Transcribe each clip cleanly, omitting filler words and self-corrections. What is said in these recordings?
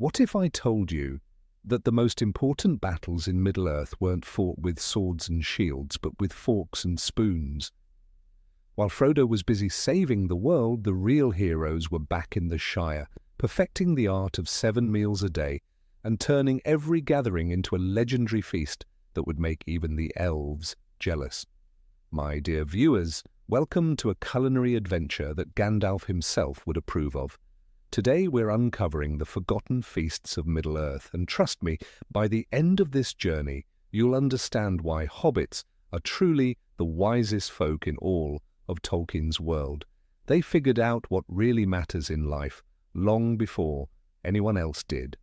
What if I told you that the most important battles in Middle-earth weren't fought with swords and shields, but with forks and spoons? While Frodo was busy saving the world, the real heroes were back in the Shire, perfecting the art of 7 meals a day and turning every gathering into a legendary feast that would make even the elves jealous. My dear viewers, welcome to a culinary adventure that Gandalf himself would approve of. Today we're uncovering the forgotten feasts of Middle-earth, and trust me, by the end of this journey, you'll understand why hobbits are truly the wisest folk in all of Tolkien's world. They figured out what really matters in life long before anyone else did.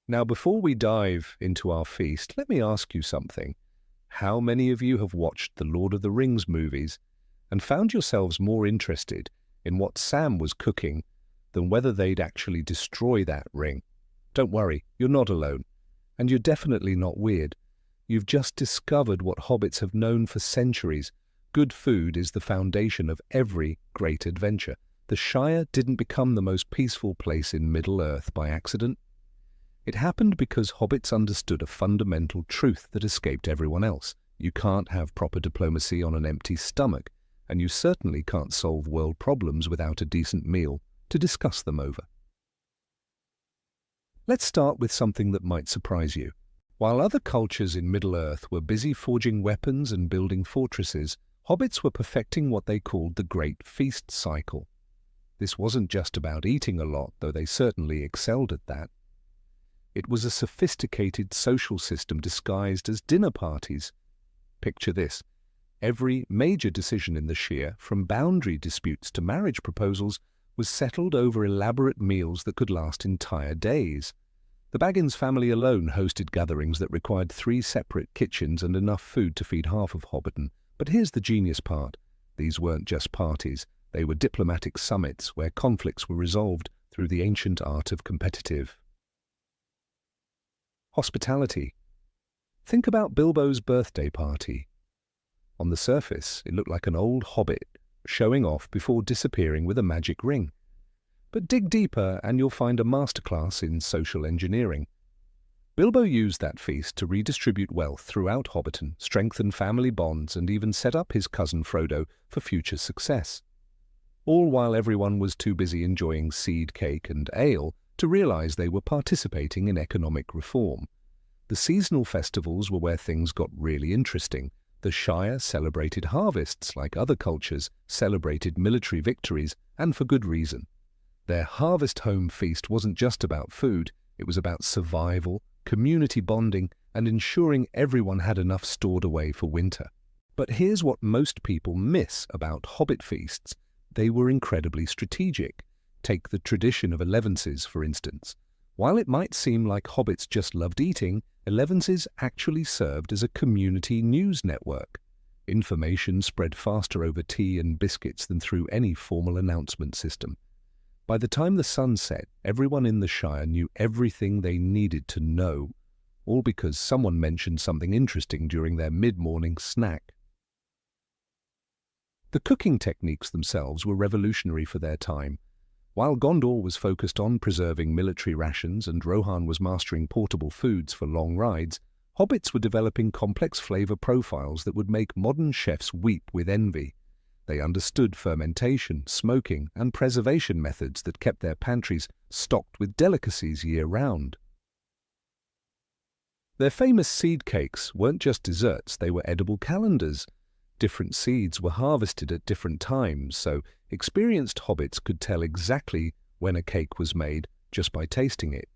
Now, before we dive into our feast, let me ask you something. How many of you have watched the Lord of the Rings movies and found yourselves more interested in what Sam was cooking than whether they'd actually destroy that ring? Don't worry, you're not alone. And you're definitely not weird. You've just discovered what hobbits have known for centuries. Good food is the foundation of every great adventure. The Shire didn't become the most peaceful place in Middle-earth by accident. It happened because hobbits understood a fundamental truth that escaped everyone else. You can't have proper diplomacy on an empty stomach, and you certainly can't solve world problems without a decent meal to discuss them over. Let's start with something that might surprise you. While other cultures in Middle-earth were busy forging weapons and building fortresses, hobbits were perfecting what they called the Great Feast Cycle. This wasn't just about eating a lot, though they certainly excelled at that. It was a sophisticated social system disguised as dinner parties. Picture this. Every major decision in the Shire, from boundary disputes to marriage proposals, was settled over elaborate meals that could last entire days. The Baggins family alone hosted gatherings that required 3 separate kitchens and enough food to feed half of Hobbiton. But here's the genius part. These weren't just parties. They were diplomatic summits where conflicts were resolved through the ancient art of competitive hospitality. Think about Bilbo's birthday party. On the surface, it looked like an old hobbit showing off before disappearing with a magic ring. But dig deeper and you'll find a masterclass in social engineering. Bilbo used that feast to redistribute wealth throughout Hobbiton, strengthen family bonds, and even set up his cousin Frodo for future success. All while everyone was too busy enjoying seed cake and ale to realize they were participating in economic reform. The seasonal festivals were where things got really interesting. The Shire celebrated harvests like other cultures celebrated military victories, and for good reason. Their Harvest Home feast wasn't just about food, it was about survival, community bonding, and ensuring everyone had enough stored away for winter. But here's what most people miss about Hobbit feasts. They were incredibly strategic. Take the tradition of elevenses, for instance. While it might seem like hobbits just loved eating, elevenses actually served as a community news network. Information spread faster over tea and biscuits than through any formal announcement system. By the time the sun set, everyone in the Shire knew everything they needed to know, all because someone mentioned something interesting during their mid-morning snack. The cooking techniques themselves were revolutionary for their time. While Gondor was focused on preserving military rations and Rohan was mastering portable foods for long rides, hobbits were developing complex flavor profiles that would make modern chefs weep with envy. They understood fermentation, smoking, and preservation methods that kept their pantries stocked with delicacies year-round. Their famous seed cakes weren't just desserts, they were edible calendars. Different seeds were harvested at different times, so experienced hobbits could tell exactly when a cake was made just by tasting it.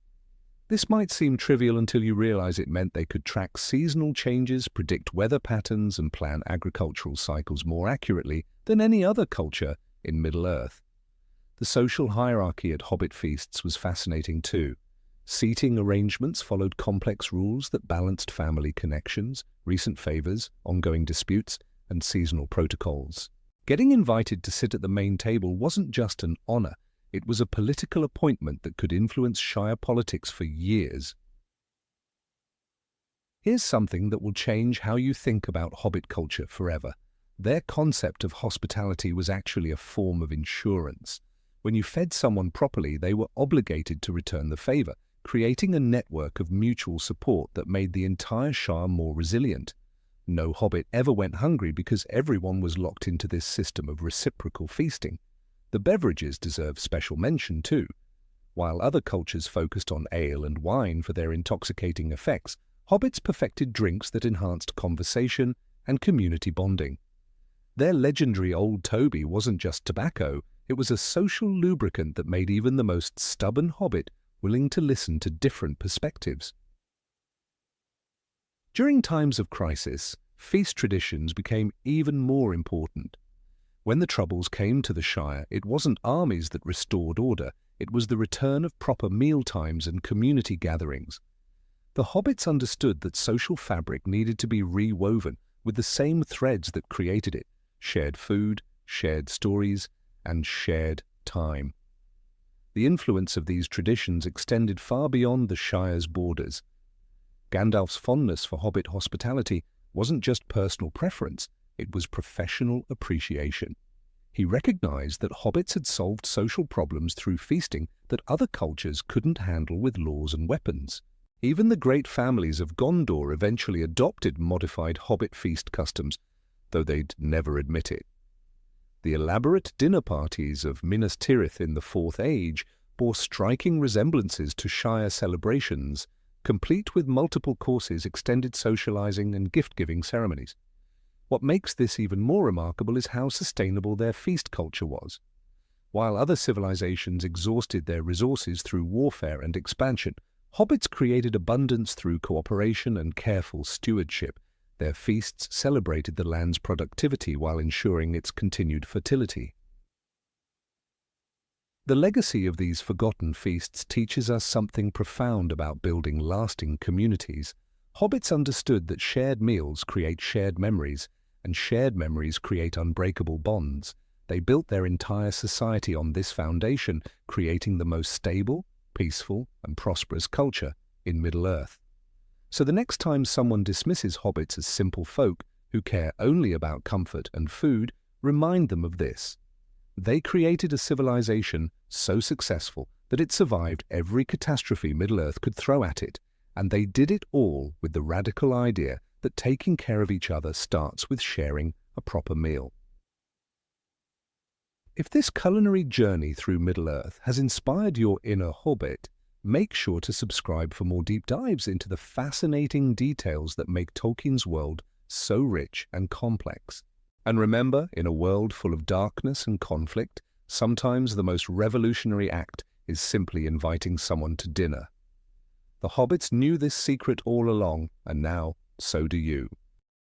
This might seem trivial until you realize it meant they could track seasonal changes, predict weather patterns, and plan agricultural cycles more accurately than any other culture in Middle-earth. The social hierarchy at hobbit feasts was fascinating too. Seating arrangements followed complex rules that balanced family connections, recent favors, ongoing disputes, and seasonal protocols. Getting invited to sit at the main table wasn't just an honor, it was a political appointment that could influence Shire politics for years. Here's something that will change how you think about hobbit culture forever. Their concept of hospitality was actually a form of insurance. When you fed someone properly, they were obligated to return the favor, creating a network of mutual support that made the entire Shire more resilient. No hobbit ever went hungry because everyone was locked into this system of reciprocal feasting. The beverages deserve special mention too. While other cultures focused on ale and wine for their intoxicating effects, hobbits perfected drinks that enhanced conversation and community bonding. Their legendary Old Toby wasn't just tobacco, it was a social lubricant that made even the most stubborn hobbit willing to listen to different perspectives. During times of crisis, feast traditions became even more important. When the Troubles came to the Shire, it wasn't armies that restored order, it was the return of proper meal times and community gatherings. The hobbits understood that social fabric needed to be rewoven with the same threads that created it: shared food, shared stories, and shared time. The influence of these traditions extended far beyond the Shire's borders. Gandalf's fondness for hobbit hospitality wasn't just personal preference, it was professional appreciation. He recognized that hobbits had solved social problems through feasting that other cultures couldn't handle with laws and weapons. Even the great families of Gondor eventually adopted modified hobbit feast customs, though they'd never admit it. The elaborate dinner parties of Minas Tirith in the Fourth Age bore striking resemblances to Shire celebrations, complete with multiple courses, extended socializing, and gift-giving ceremonies. What makes this even more remarkable is how sustainable their feast culture was. While other civilizations exhausted their resources through warfare and expansion, hobbits created abundance through cooperation and careful stewardship. Their feasts celebrated the land's productivity while ensuring its continued fertility. The legacy of these forgotten feasts teaches us something profound about building lasting communities. Hobbits understood that shared meals create shared memories, and shared memories create unbreakable bonds. They built their entire society on this foundation, creating the most stable, peaceful, and prosperous culture in Middle-earth. So the next time someone dismisses hobbits as simple folk who care only about comfort and food, remind them of this. They created a civilization so successful that it survived every catastrophe Middle-earth could throw at it, and they did it all with the radical idea that taking care of each other starts with sharing a proper meal. If this culinary journey through Middle-earth has inspired your inner hobbit, make sure to subscribe for more deep dives into the fascinating details that make Tolkien's world so rich and complex. And remember, in a world full of darkness and conflict, sometimes the most revolutionary act is simply inviting someone to dinner. The hobbits knew this secret all along, and now so do you.